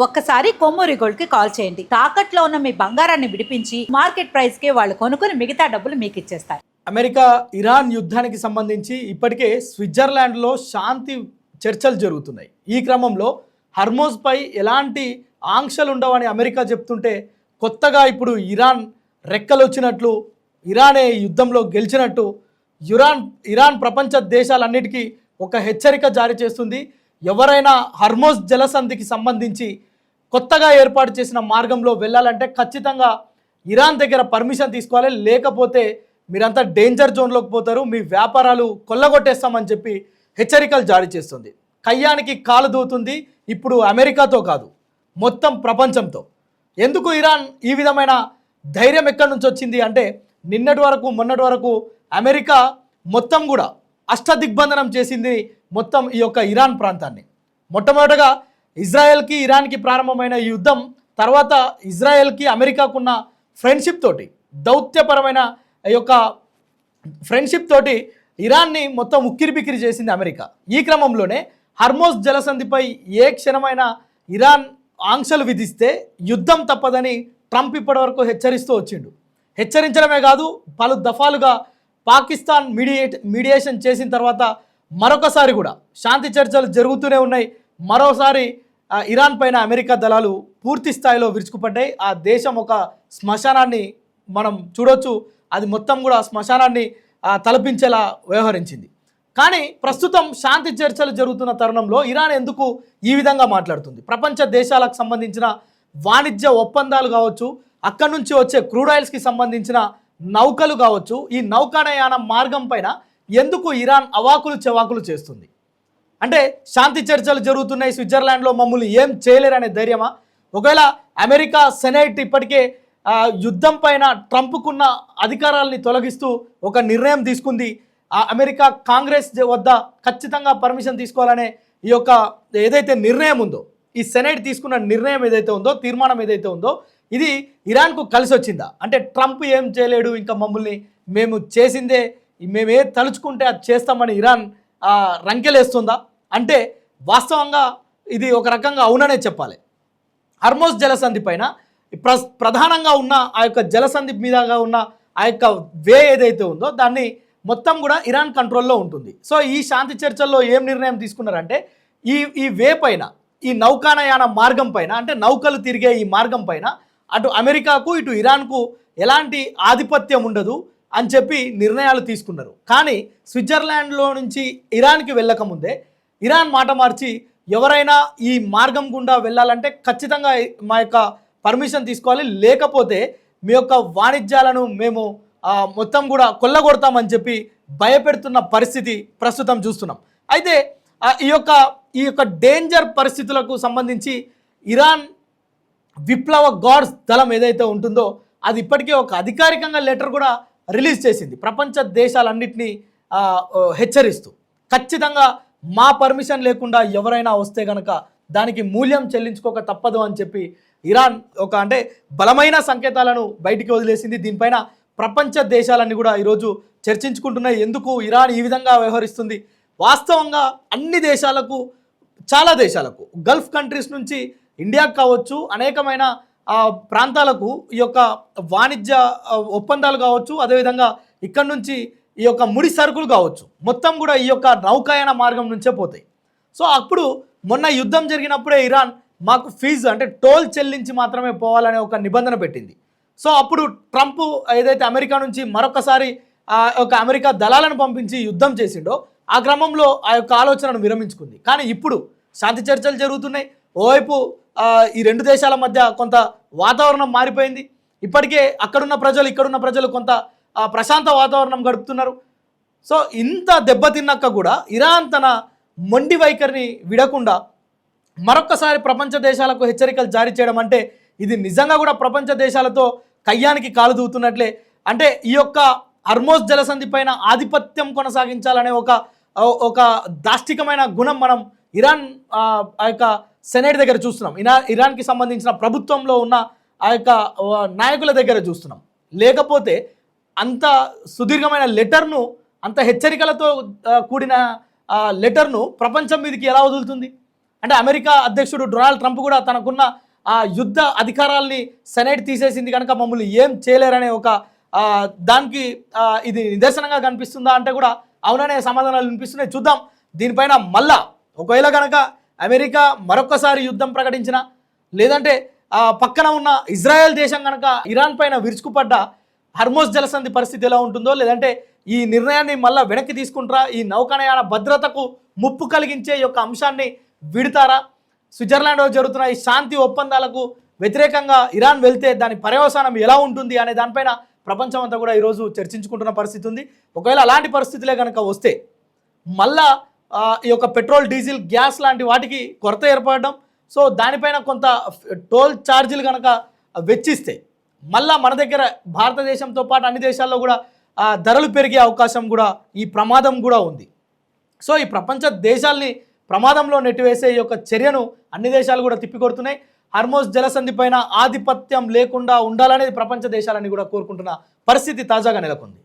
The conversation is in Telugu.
ఒక్కసారి కొమ్మూరి గోల్డ్ కి కాల్ చేయండి. తాకట్లో ఉన్న మీ బంగారాన్ని విడిపించి మార్కెట్ ప్రైస్ కి వాళ్ళు కొనుక్కుని మిగతా డబ్బులు మీకు ఇచ్చేస్తారు. అమెరికా ఇరాన్ యుద్ధానికి సంబంధించి ఇప్పటికే స్విట్జర్లాండ్లో శాంతి చర్చలు జరుగుతున్నాయి. ఈ క్రమంలో హర్మోజ్ పై ఎలాంటి ఆంక్షలు ఉండవని అమెరికా చెప్తుంటే కొత్తగా ఇప్పుడు ఇరాన్ రెక్కలు వచ్చినట్లు, ఇరానే యుద్ధంలో గెలిచినట్టు ఇరాన్ ప్రపంచ దేశాలన్నిటికీ ఒక హెచ్చరిక జారీ చేస్తుంది. ఎవరైనా హర్మోజ్ జలసంధికి సంబంధించి కొత్తగా ఏర్పాటు చేసిన మార్గంలో వెళ్ళాలంటే ఖచ్చితంగా ఇరాన్ దగ్గర పర్మిషన్ తీసుకోవాలి, లేకపోతే మీరంతా డేంజర్ జోన్లోకి పోతారు, మీ వ్యాపారాలు కొల్లగొట్టేస్తామని చెప్పి హెచ్చరికలు జారీ చేస్తుంది. కయ్యానికి కాలు దూతుంది ఇప్పుడు అమెరికాతో కాదు, మొత్తం ప్రపంచంతో. ఎందుకు ఇరాన్ ఈ విధమైన ధైర్యం ఎక్కడి నుంచి వచ్చింది అంటే మొన్నటి వరకు అమెరికా మొత్తం కూడా అష్టదిగ్బంధనం చేసింది మొత్తం ఈ యొక్క ఇరాన్ ప్రాంతాన్ని. మొట్టమొదటగా ఇజ్రాయెల్కి ఇరాన్కి ప్రారంభమైన ఈ యుద్ధం తర్వాత ఇజ్రాయెల్కి అమెరికాకున్న ఫ్రెండ్షిప్ తోటి, దౌత్యపరమైన ఈ యొక్క ఫ్రెండ్షిప్ తోటి ఇరాన్ని మొత్తం ఉక్కిరిబిక్కిరి చేసింది అమెరికా. ఈ క్రమంలోనే హర్మోజ్ జలసంధిపై ఏ క్షణమైన ఇరాన్ ఆంక్షలు విధిస్తే యుద్ధం తప్పదని ట్రంప్ ఇప్పటివరకు హెచ్చరిస్తూ వచ్చిండు. హెచ్చరించడమే కాదు, పలు దఫాలుగా పాకిస్తాన్ మీడియేషన్ చేసిన తర్వాత మరొకసారి కూడా శాంతి చర్చలు జరుగుతూనే ఉన్నాయి. మరోసారి ఇరాన్ పైన అమెరికా దళాలు పూర్తి స్థాయిలో విరుచుకుపడ్డాయి. ఆ దేశం ఒక శ్మశానాన్ని మనం చూడొచ్చు, అది మొత్తం కూడా శ్మశానాన్ని తలపించేలా వ్యవహరించింది. కానీ ప్రస్తుతం శాంతి చర్చలు జరుగుతున్న తరుణంలో ఇరాన్ ఎందుకు ఈ విధంగా మాట్లాడుతుంది? ప్రపంచ దేశాలకు సంబంధించిన వాణిజ్య ఒప్పందాలు కావచ్చు, అక్కడి నుంచి వచ్చే క్రూడ్ ఆయిల్స్కి సంబంధించిన నౌకలు కావచ్చు, ఈ నౌకానయాన మార్గం పైన ఎందుకు ఇరాన్ అవాకులు చెవాకులు చేస్తుంది? అంటే శాంతి చర్చలు జరుగుతున్నాయి స్విట్జర్లాండ్లో, మమ్మల్ని ఏం చేయలేరనే ధైర్యమా? ఒకవేళ అమెరికా సెనేట్ ఇప్పటికే యుద్ధం పైన ట్రంప్కున్న అధికారాలని తొలగిస్తూ ఒక నిర్ణయం తీసుకుంది. అమెరికా కాంగ్రెస్ వద్ద ఖచ్చితంగా పర్మిషన్ తీసుకోవాలనే ఈ యొక్క ఏదైతే నిర్ణయం ఉందో, ఈ సెనేట్ తీసుకున్న నిర్ణయం ఏదైతే ఉందో, తీర్మానం ఏదైతే ఉందో, ఇది ఇరాన్కు కలిసి వచ్చిందా? అంటే ట్రంప్ ఏం చేయలేడు, ఇంకా మమ్మల్ని మేము చేసిందే, మేమే తలుచుకుంటే అది చేస్తామని ఇరాన్ రంకెలేస్తుందా అంటే వాస్తవంగా ఇది ఒక రకంగా అవుననే చెప్పాలి. హర్మోజ్ జలసంధి పైన ప్రధానంగా ఉన్న ఆ యొక్క జలసంధి మీదగా ఉన్న ఆ యొక్క వే ఏదైతే ఉందో దాన్ని మొత్తం కూడా ఇరాన్ కంట్రోల్లో ఉంటుంది. సో ఈ శాంతి చర్చల్లో ఏం నిర్ణయం తీసుకున్నారంటే ఈ వే పైన, ఈ నౌకానయాన మార్గం పైన, అంటే నౌకలు తిరిగే ఈ మార్గం పైన అటు అమెరికాకు ఇటు ఇరాన్కు ఎలాంటి ఆధిపత్యం ఉండదు అని చెప్పి నిర్ణయాలు తీసుకున్నారు. కానీ స్విట్జర్లాండ్లో నుంచి ఇరాన్కి వెళ్ళకముందే ఇరాన్ మాట మార్చి ఎవరైనా ఈ మార్గం గుండా వెళ్ళాలంటే ఖచ్చితంగా మా యొక్క పర్మిషన్ తీసుకోవాలి, లేకపోతే మీ యొక్క వాణిజ్యాలను మేము మొత్తం కూడా కొల్లగొడతామని చెప్పి భయపెడుతున్న పరిస్థితి ప్రస్తుతం చూస్తున్నాం. అయితే ఈ యొక్క డేంజర్ పరిస్థితులకు సంబంధించి ఇరాన్ విప్లవ గార్డ్స్ దళం ఏదైతే ఉంటుందో అది ఇప్పటికే ఒక అధికారికంగా లెటర్ కూడా రిలీజ్ చేసింది, ప్రపంచ దేశాలన్నింటినీ హెచ్చరిస్తూ ఖచ్చితంగా మా పర్మిషన్ లేకుండా ఎవరైనా వస్తే కనుక దానికి మూల్యం చెల్లించుకోక తప్పదు అని చెప్పి ఇరాన్ అంటే బలమైన సంకేతాలను బయటికి వదిలేసింది. దీనిపైన ప్రపంచ దేశాలన్నీ కూడా ఈరోజు చర్చించుకుంటున్నాయి, ఎందుకు ఇరాన్ ఈ విధంగా వ్యవహరిస్తుంది. వాస్తవంగా అన్ని దేశాలకు, చాలా దేశాలకు, గల్ఫ్ కంట్రీస్ నుంచి ఇండియాకు కావచ్చు, అనేకమైన ప్రాంతాలకు ఈ యొక్క వాణిజ్య ఒప్పందాలు కావచ్చు, అదేవిధంగా ఇక్కడి నుంచి ఈ యొక్క ముడి సరుకులు కావచ్చు, మొత్తం కూడా ఈ యొక్క నౌకాయాన మార్గం నుంచే పోతాయి. సో అప్పుడు మొన్న యుద్ధం జరిగినప్పుడే ఇరాన్ మాకు ఫీజు అంటే టోల్ చెల్లించి మాత్రమే పోవాలనే ఒక నిబంధన పెట్టింది. సో అప్పుడు ట్రంప్ ఏదైతే అమెరికా నుంచి మరొకసారి ఒక అమెరికా దళాలను పంపించి యుద్ధం చేసిండో ఆ క్రమంలో ఆ యొక్క ఆలోచనను విరమించుకుంది. కానీ ఇప్పుడు శాంతి చర్చలు జరుగుతున్నాయి. ఓవైపు ఈ రెండు దేశాల మధ్య కొంత వాతావరణం మారిపోయింది. ఇప్పటికే అక్కడున్న ప్రజలు, ఇక్కడున్న ప్రజలు కొంత ప్రశాంత వాతావరణం గడుపుతున్నారు. సో ఇంత దెబ్బతిన్నాక కూడా ఇరాన్ తన మొండి వైఖరిని విడకుండా మరొక్కసారి ప్రపంచ దేశాలకు హెచ్చరికలు జారీ చేయడం అంటే ఇది నిజంగా కూడా ప్రపంచ దేశాలతో కయ్యానికి కాలు దూతున్నట్లే. అంటే ఈ యొక్క హర్మోజ్ జలసంధి పైన ఆధిపత్యం కొనసాగించాలనే ఒక దాష్టికమైన గుణం మనం ఇరాన్ ఆ యొక్క సెనేట్ దగ్గర చూస్తున్నాం, ఇరాన్కి సంబంధించిన ప్రభుత్వంలో ఉన్న ఆ యొక్క నాయకుల దగ్గర చూస్తున్నాం. లేకపోతే అంత సుదీర్ఘమైన లెటర్ను, అంత హెచ్చరికలతో కూడిన లెటర్ను ప్రపంచం మీదకి ఎలా వదులుతుంది? అంటే అమెరికా అధ్యక్షుడు డొనాల్డ్ ట్రంప్ కూడా తనకున్న ఆ యుద్ధ అధికారాల్ని సెనేట్ తీసేసింది కనుక మమ్మల్ని ఏం చేయలేరనే ఒక దానికి ఇది నిదర్శనంగా కనిపిస్తుందా అంటే కూడా అవుననే సమాధానాలు వినిపిస్తున్నాయి. చూద్దాం దీనిపైన మళ్ళా ఒకవేళ కనుక అమెరికా మరొకసారి యుద్ధం ప్రకటించిన లేదంటే పక్కన ఉన్న ఇజ్రాయెల్ దేశం కనుక ఇరాన్ పైన విరుచుకుపడ్డ హర్మోజ్ జలసంధి పరిస్థితి ఎలా ఉంటుందో, లేదంటే ఈ నిర్ణయాన్ని మళ్ళీ వెనక్కి తీసుకుంటారా, ఈ నౌకానయాన భద్రతకు ముప్పు కలిగించే ఈ యొక్క అంశాన్ని విడతారా, స్విట్జర్లాండ్లో జరుగుతున్న ఈ శాంతి ఒప్పందాలకు వ్యతిరేకంగా ఇరాన్ వెళ్తే దాని పర్యవసానం ఎలా ఉంటుంది అనే దానిపైన ప్రపంచం అంతా కూడా ఈరోజు చర్చించుకుంటున్న పరిస్థితి ఉంది. ఒకవేళ అలాంటి పరిస్థితులే కనుక వస్తే మళ్ళా ఈ యొక్క పెట్రోల్, డీజిల్, గ్యాస్ లాంటి వాటికి కొరత ఏర్పడడం, సో దానిపైన కొంత టోల్ ఛార్జీలు కనుక వెచ్చిస్తే మళ్ళా మన దగ్గర భారతదేశంతో పాటు అన్ని దేశాల్లో కూడా ధరలు పెరిగే అవకాశం కూడా, ఈ ప్రమాదం కూడా ఉంది. సో ఈ ప్రపంచ దేశాల్ని ప్రమాదంలో నెట్టివేసే ఈ యొక్క చర్యను అన్ని దేశాలు కూడా తిప్పికొడుతున్నాయి. హర్మోజ్ జలసంధి పైన ఆధిపత్యం లేకుండా ఉండాలనేది ప్రపంచ దేశాలని కూడా కోరుకుంటున్న పరిస్థితి తాజాగా నెలకొంది.